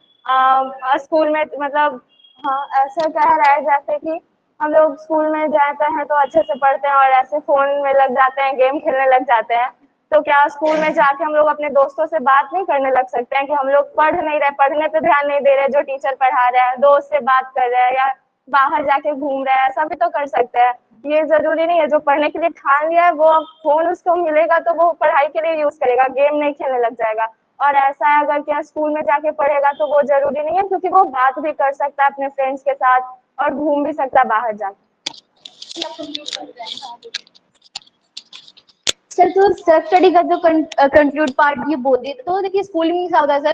Speaker 5: स्कूल में मतलब हाँ ऐसा कह रहा है जैसे कि हम लोग स्कूल में जाते हैं तो अच्छे से पढ़ते हैं और ऐसे फोन में लग जाते हैं, गेम खेलने लग जाते हैं, तो क्या स्कूल में जाके हम लोग अपने दोस्तों से बात नहीं करने लग सकते हैं कि हम लोग पढ़ नहीं रहे, पढ़ने पे ध्यान नहीं दे रहे, जो टीचर पढ़ा रहे हैं दोस्त से बात कर रहे हैं या बाहर जाके घूम रहे हैं, ऐसा भी तो कर सकते हैं। ये जरूरी नहीं है जो पढ़ने के लिए ठान लिया है वो फोन उसको मिलेगा तो वो पढ़ाई के लिए यूज करेगा, गेम नहीं खेलने लग जाएगा। और ऐसा है अगर क्या स्कूल में जाके पढ़ेगा तो वो जरूरी नहीं है, क्योंकि वो बात भी कर सकता है अपने फ्रेंड्स के साथ और घूम भी सकता है बाहर जाके।
Speaker 4: सर तो सेल्फ स्टडी का जो कंक्लूड पार्ट ये बोल दिए, तो देखिए स्कूलिंग में क्या होता है सर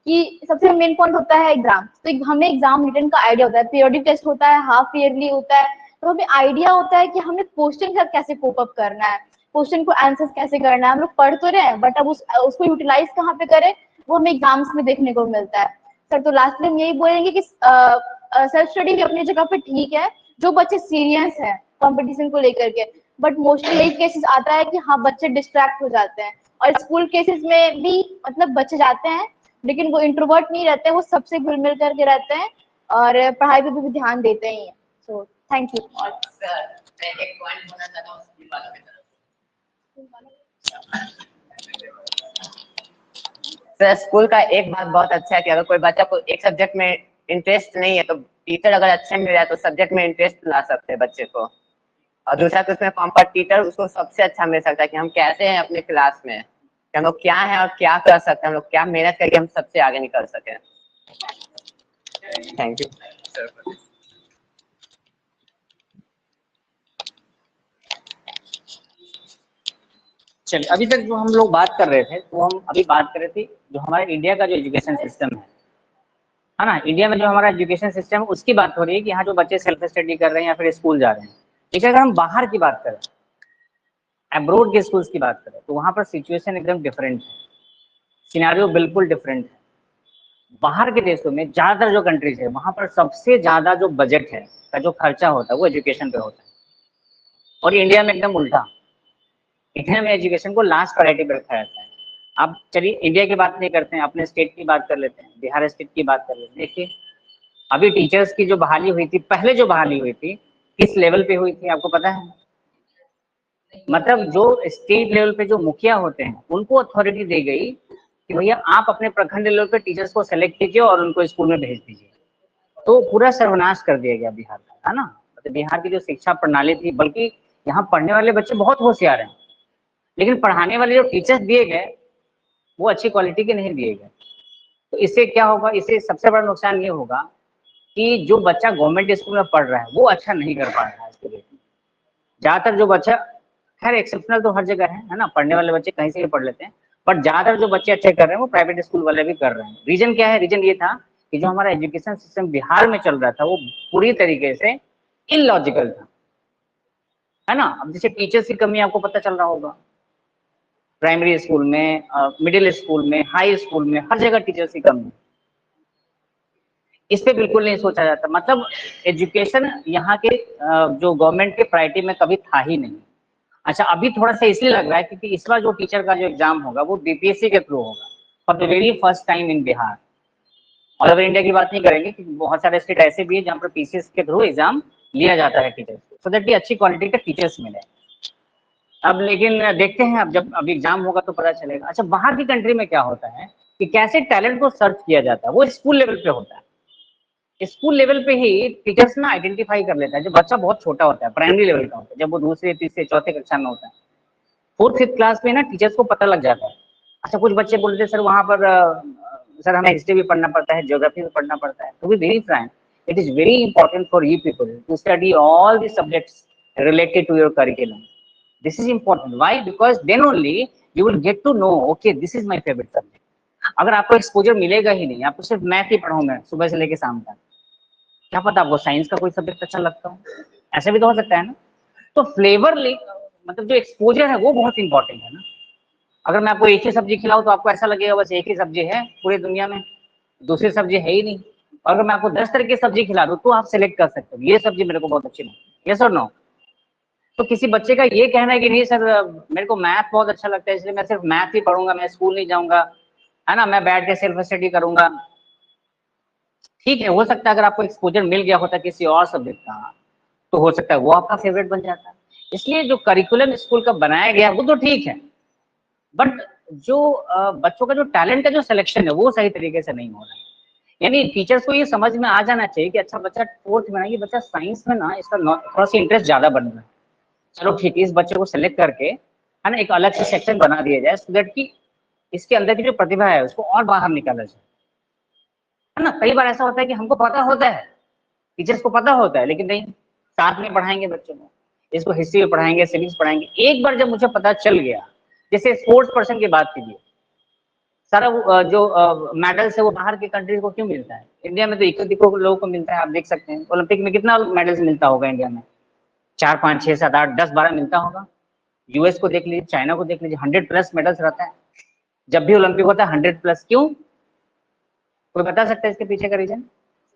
Speaker 4: कि सबसे मेन पॉइंट होता है एग्जाम। तो हमें एग्जाम रिटर्न का आइडिया होता है, पीरियोडिक टेस्ट होता है, हाफ ईयरली होता है, तो हमें आइडिया होता है कि हमें क्वेश्चन के साथ कैसे कोप अप करना है, क्वेश्चन को आंसर कैसे करना है। हम लोग पढ़ तो रहे हैं बट अब उसको यूटिलाइज कहाँ पे करें वो हमें एग्जाम्स में देखने को मिलता है। सर तो लास्टली हम यही बोलेंगे कि सेल्फ स्टडी भी अपनी जगह पे ठीक है, जो बच्चे सीरियस है कंपटीशन को लेकर के, बट मोस्टली यही केसेस आता है कि हाँ बच्चे डिस्ट्रैक्ट हो जाते हैं। और स्कूल केसेस में भी मतलब बच्चे जाते हैं लेकिन वो इंट्रोवर्ट नहीं रहते, वो सबसे घुल मिल करके रहते हैं और पढ़ाई पे भी ध्यान देते ही हैं। So thank you.
Speaker 3: और सर मैं एक पॉइंट बोलना चाहता हूँ स्कूल वालों की तरफ। सर स्कूल का एक बात बहुत अच्छा है कि अगर कोई बच्चा को एक सब्जेक्ट में इंटरेस्ट नहीं है तो टीचर अगर अच्छे मिल जाए तो सब्जेक्ट में इंटरेस्ट ला सकते हैं बच्चे को। और दूसरा तो उसमें कॉम्पिटिटर उसको सबसे अच्छा मिल सकता है कि हम कैसे हैं अपने क्लास में, कि हम लोग क्या है और क्या कर सकते हैं, हम लोग क्या मेहनत करके हम सबसे आगे निकल सके। Thank you.
Speaker 1: चलिए अभी तक जो हम लोग बात कर रहे थे तो हम अभी बात कर रहे थे जो हमारे इंडिया का जो एजुकेशन सिस्टम है ना, इंडिया में जो हमारा एजुकेशन सिस्टम है उसकी बात हो रही है कि यहाँ जो बच्चे सेल्फ स्टडी कर रहे हैं या फिर स्कूल जा रहे हैं। लेकिन अगर हम बाहर की बात करें, अब्रोड के स्कूल्स की बात करें, तो वहाँ पर सिचुएशन एकदम डिफरेंट है, सिनेरियो बिल्कुल डिफरेंट है। बाहर के देशों में ज्यादातर जो कंट्रीज है वहाँ पर सबसे ज्यादा जो बजट है का जो खर्चा होता है वो एजुकेशन पे होता है, और इंडिया में एकदम उल्टा, इंडिया में एजुकेशन को लास्ट प्रायोरिटी पे रखा जाता है। अब चलिए इंडिया की बात नहीं करते हैं, अपने स्टेट की बात कर लेते हैं, बिहार स्टेट की बात कर लेते हैं। देखिए अभी टीचर्स की जो बहाली हुई थी, पहले जो बहाली हुई थी किस लेवल पे हुई थी आपको पता है? मतलब जो स्टेट लेवल पे जो मुखिया होते हैं उनको अथॉरिटी दी गई कि भैया आप अपने प्रखंड लेवल पे टीचर्स को सेलेक्ट कीजिए और उनको स्कूल में भेज दीजिए। तो पूरा सर्वनाश कर दिया गया बिहार का, है ना। मतलब बिहार की जो शिक्षा प्रणाली थी, बल्कि यहाँ पढ़ने वाले बच्चे बहुत होशियार हैं, लेकिन पढ़ाने वाले जो टीचर्स दिए गए वो अच्छी क्वालिटी के नहीं दिए गए। तो इससे क्या होगा, इससे सबसे बड़ा नुकसान ये होगा कि जो बच्चा गवर्नमेंट स्कूल में पढ़ रहा है वो अच्छा नहीं कर पा रहा है इसके लिए। ज्यादातर जो बच्चा, खैर एक्सेप्शनल तो हर जगह है ना, पढ़ने वाले बच्चे कहीं से भी पढ़ लेते हैं, पर ज्यादातर जो बच्चे अच्छे कर रहे हैं वो प्राइवेट स्कूल वाले भी कर रहे हैं। रीजन क्या है? रीजन ये था कि जो हमारा एजुकेशन सिस्टम बिहार में चल रहा था वो पूरी तरीके से इलॉजिकल था, है ना। अब जैसे टीचर्स की कमी आपको पता चल रहा होगा, प्राइमरी स्कूल में, मिडिल स्कूल में, हाई स्कूल में, हर जगह टीचर्स की कमी। इस पे बिल्कुल नहीं सोचा जाता, मतलब एजुकेशन यहाँ के जो गवर्नमेंट के प्रायोरिटी में कभी था ही नहीं। अच्छा अभी थोड़ा सा इसलिए लग रहा है क्योंकि इस बार जो टीचर का जो एग्जाम होगा वो बीपीएससी के थ्रू होगा for the very first time in Bihar. और अगर इंडिया की बात नहीं करेंगे क्योंकि बहुत सारे स्टेट ऐसे भी है जहाँ पर पीसीएस के थ्रू एग्जाम लिया जाता है टीचर्स को, सो दैट अच्छी क्वालिटी के टीचर्स मिले। अब लेकिन देखते हैं, अब जब अभी एग्जाम होगा तो पता चलेगा। अच्छा बाहर की कंट्री में क्या होता है कि कैसे टैलेंट को सर्च किया जाता है, वो स्कूल लेवल पे होता है। स्कूल लेवल पे ही टीचर्स ना आइडेंटिफाई कर लेता है, जब बच्चा बहुत छोटा होता है, प्राइमरी लेवल का होता है, जब वो दूसरे तीसरे चौथे कक्षा में होता है, फोर्थ फिफ्थ क्लास में ना टीचर्स को पता लग जाता है। अच्छा कुछ बच्चे बोलते हैं सर वहाँ पर सर हमें हिस्ट्री भी पढ़ना पड़ता है, ज्योग्राफी भी पढ़ना पड़ता है। तो be very frank, it is very important for you people to study all the subjects related to your curriculum. This is important, why? Because then only you will get to know okay this is my favourite subject. अगर आपको exposure मिलेगा ही नहीं, आपको सिर्फ math ही पढ़ाऊँ मैं सुबह से लेकर शाम तक, क्या पता आपको साइंस का कोई सब्जेक्ट अच्छा लगता हो, ऐसा भी तो हो सकता है ना। तो फ्लेवर मतलब जो एक्सपोजर है वो बहुत इंपॉर्टेंट है ना। अगर मैं आपको एक ही सब्जी खिलाऊं तो आपको ऐसा लगेगा बस एक ही सब्जी है पूरी दुनिया में, दूसरी सब्जी है ही नहीं। और अगर मैं आपको 10 तरह की सब्जी खिला दूं तो आप सिलेक्ट कर सकते हो ये सब्जी मेरे को बहुत अच्छी लगती है, यस और नो। तो किसी बच्चे का ये कहना है कि नहीं सर मेरे को मैथ बहुत अच्छा लगता है इसलिए मैं सिर्फ मैथ ही पढ़ूंगा, मैं स्कूल नहीं जाऊंगा, है ना, मैं बैठ के सेल्फ स्टडी करूंगा। ठीक है, हो सकता है अगर आपको एक्सपोजर मिल गया होता किसी और सब्जेक्ट का तो हो सकता है वो आपका फेवरेट बन जाता है। इसलिए जो करिकुलम स्कूल का बनाया गया वो तो ठीक है, बट जो बच्चों का जो टैलेंट का जो सिलेक्शन है वो सही तरीके से नहीं हो रहा है। यानी टीचर्स को ये समझ में आ जाना चाहिए कि अच्छा बच्चा फोर्थ में ना, ये बच्चा साइंस में ना इसका थोड़ा सा इंटरेस्ट ज्यादा बन रहा है, चलो ठीक है इस बच्चे को सिलेक्ट करके, है ना, एक अलग से सेक्शन बना दिया जाए सो दैट कि इसके अंदर की जो प्रतिभा है उसको और बाहर निकाला जाए, है ना। कई बार ऐसा होता है कि हमको पता होता है, टीचर्स को पता होता है, लेकिन नहीं साथ में पढ़ाएंगे बच्चों को, इसको हिस्ट्री में पढ़ाएंगे, सिविक्स पढ़ाएंगे। एक बार जब मुझे पता चल गया, जैसे स्पोर्ट्स पर्सन की बात कीजिए, सारा जो मेडल्स है वो बाहर की कंट्रीज को क्यों मिलता है, इंडिया में तो इक्को लोगों को मिलता है। आप देख सकते हैं ओलंपिक में कितना मेडल्स मिलता होगा इंडिया में, 4 5 6 7 8 10 12 मिलता होगा। यूएस को देख लीजिए, चाइना को देख लीजिए, 100+ मेडल्स रहता है जब भी ओलंपिक होता है, 100+। क्यों? कोई बता सकता है इसके पीछे का रीजन?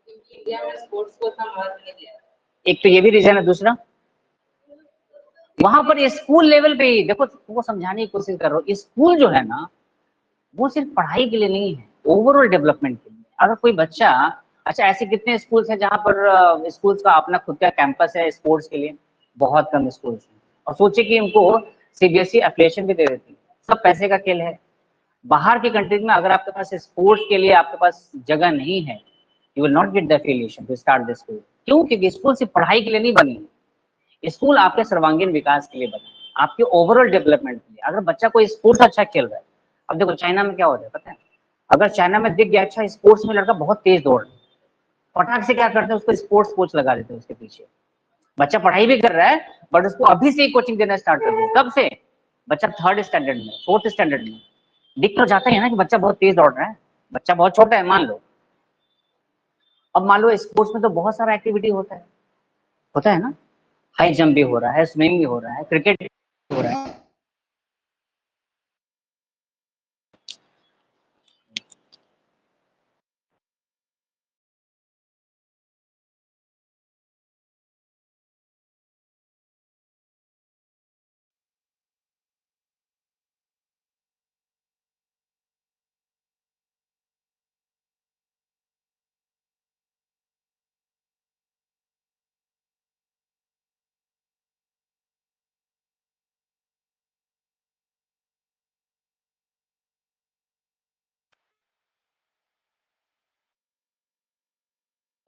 Speaker 7: इंडिया में स्पोर्ट्स को उतना महत्व नहीं दिया।
Speaker 1: एक तो ये भी रीजन है, दूसरा वहां पर स्कूल लेवल पे ही देखो, तुमको समझाने की कोशिश कर रहा हूँ, स्कूल जो है ना वो सिर्फ पढ़ाई के लिए नहीं है, ओवरऑल डेवलपमेंट के लिए। अगर कोई बच्चा, अच्छा ऐसे कितने स्कूल्स हैं जहाँ पर स्कूल्स का अपना खुद का कैंपस है स्पोर्ट्स के लिए? बहुत कम स्कूल्स हैं। और सोचिए कि उनको सीबीएसई एफिलिएशन भी दे देती है। सब पैसे का खेल है। बाहर की कंट्रीज में अगर आपके पास स्पोर्ट्स के लिए आपके पास जगह नहीं है, you will not get the affiliation to start the school. क्यों? क्योंकि स्कूल सिर्फ पढ़ाई के लिए नहीं बनी है, स्कूल आपके सर्वांगीण विकास के लिए बना है, आपके ओवरऑल डेवलपमेंट के लिए। अगर बच्चा कोई स्पोर्ट्स अच्छा खेल रहा है, अब देखो चाइना में क्या होता है पता है, अगर चाइना में दिख गया अच्छा स्पोर्ट्स में लड़का बहुत तेज दौड़, फटाक से क्या करते हैं उसको स्पोर्ट्स कोच लगा देते हैं उसके पीछे। बच्चा पढ़ाई भी कर रहा है बट उसको अभी से ही कोचिंग देना स्टार्ट कर दिया। कब से? बच्चा 3rd स्टैंडर्ड में, 4th स्टैंडर्ड में। दिख तो जाता है ना कि बच्चा बहुत तेज दौड़ रहा है, बच्चा बहुत छोटा है मान लो। अब मान लो स्पोर्ट्स में तो बहुत सारा एक्टिविटी होता है ना, हाई जंप भी हो रहा है, स्विमिंग भी हो रहा है, क्रिकेट हो रहा है।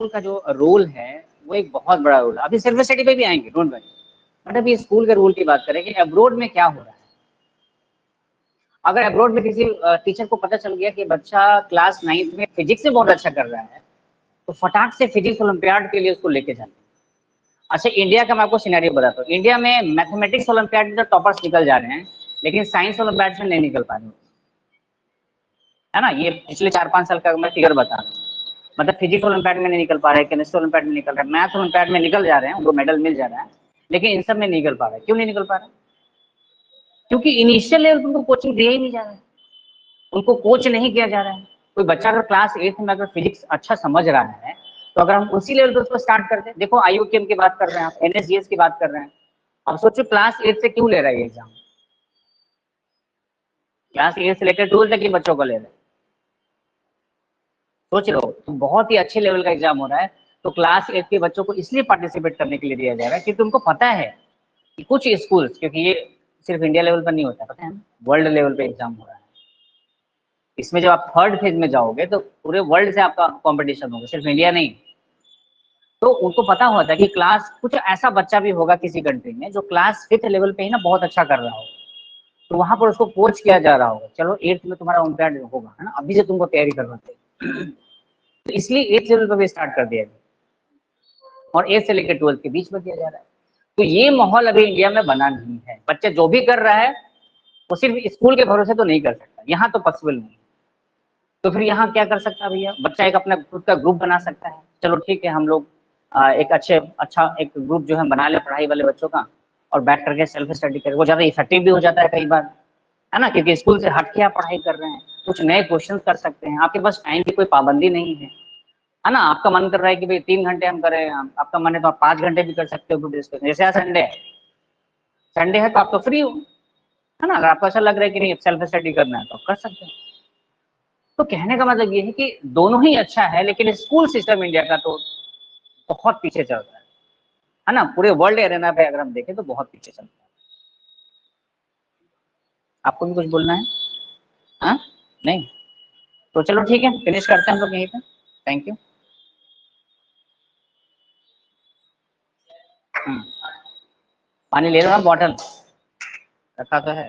Speaker 1: स्कूल का जो रोल है वो एक बहुत बड़ा रोल है। अभी सेल्फ स्टडी पे भी आएंगे, डोंट वरी। बट अभी स्कूल के रोल की बात करें कि अब्रोड में क्या हो रहा है। अगर अब्रोड में किसी टीचर को पता चल गया कि बच्चा क्लास 9th में फिजिक्स में बहुत अच्छा कर रहा है, तो फटाक से फिजिक्स ओलंपियाड के लिए उसको लेके जाते हैं। अच्छा इंडिया का मैं आपको सिनेरियो बताता हूँ। इंडिया में मैथमेटिक्स ओलंपियाड में तो टॉपर्स निकल जा रहे हैं, लेकिन साइंस ओलंपियाड में नहीं निकल पा रहे, है ना। ये पिछले 4-5 साल का मैं फिगर बता रहा हूँ। मतलब फिजिक्स ओलंपियाड में नहीं निकल पा रहे, केमिस्ट्री ओलंपियाड में निकल रहा है, मैथ ओलंपियाड में निकल जा रहे हैं, उनको मेडल मिल जा रहा है, लेकिन इन सब में नहीं निकल पा रहा है। क्यों नहीं निकल पा रहा है? क्योंकि इनिशियल लेवल पर उनको कोचिंग दिया ही नहीं जा रहा है, उनको कोच नहीं किया जा रहा है। कोई बच्चा अगर क्लास 8 में अगर फिजिक्स अच्छा समझ रहा है, तो अगर हम उसी लेवल पर उसको स्टार्ट करते हैं, देखो IUCM की बात कर रहे हैं आप, NSGS की बात कर रहे हैं, अब सोचो क्लास 8 से क्यों ले रहा है एग्जाम, क्लास 8 से लेकर 12 तक के बच्चों को ले रहे हैं। सोच लो, तो बहुत ही अच्छे लेवल का एग्जाम हो रहा है, तो क्लास 8 के बच्चों को इसलिए पार्टिसिपेट करने के लिए दिया जा रहा है क्योंकि उनको पता है कि कुछ स्कूल्स, क्योंकि ये सिर्फ इंडिया लेवल पर नहीं होता, पता है ना, वर्ल्ड लेवल पे एग्जाम हो रहा है। इसमें जब आप 3rd फेज में जाओगे तो पूरे वर्ल्ड से आपका कंपटीशन होगा, सिर्फ इंडिया नहीं। तो उनको पता होता है कि क्लास कुछ ऐसा बच्चा भी होगा किसी कंट्री में जो क्लास 5th लेवल पे ही ना बहुत अच्छा कर रहा होगा, तो वहां पर उसको कोच किया जा रहा होगा। चलो 8th में तुम्हारा ओलंपियाड होगा, है ना, अभी से तुमको तैयारी करवाते हैं, तो इसलिए 8th लेवल पर भी स्टार्ट कर दिया गया और 8th से लेकर 12th के बीच में दिया जा रहा है। तो ये माहौल अभी इंडिया में बना नहीं है। बच्चे जो भी कर रहा है वो सिर्फ स्कूल के भरोसे तो नहीं कर सकता, यहाँ तो पॉसिबल नहीं। तो फिर यहाँ क्या कर सकता है भैया, बच्चा एक अपना खुद का ग्रुप बना सकता है। चलो ठीक है, हम लोग एक अच्छा एक ग्रुप जो है बना ले पढ़ाई वाले बच्चों का, और बैठ करके सेल्फ स्टडी करें, वो ज्यादा इफेक्टिव भी हो जाता है कई बार, है ना, क्योंकि स्कूल से हट के आप पढ़ाई कर रहे हैं, कुछ नए क्वेश्चन कर सकते हैं, आपके पास टाइम की कोई पाबंदी नहीं है ना। आपका मन कर रहा है कि भाई 3 घंटे हम करें, आपका मन है तो आप 5 घंटे भी कर सकते हो ग्रुप डिस्कशन। जैसे आज संडे है तो आप तो फ्री हो, है ना। अगर आपको ऐसा लग रहा है कि नहीं सेल्फ स्टडी करना है तो आप कर सकते हैं। तो कहने का मतलब ये है कि दोनों ही अच्छा है, लेकिन स्कूल सिस्टम इंडिया का तो बहुत पीछे चल रहा है ना। पूरे वर्ल्ड एरेना पे अगर हम देखें तो बहुत पीछे चल रहा है। आपको भी कुछ बोलना है? हाँ नहीं, तो चलो ठीक है, फिनिश करते हैं हम लोग यहीं पे। Thank you. पानी ले लो ना, बॉटल रखा तो है।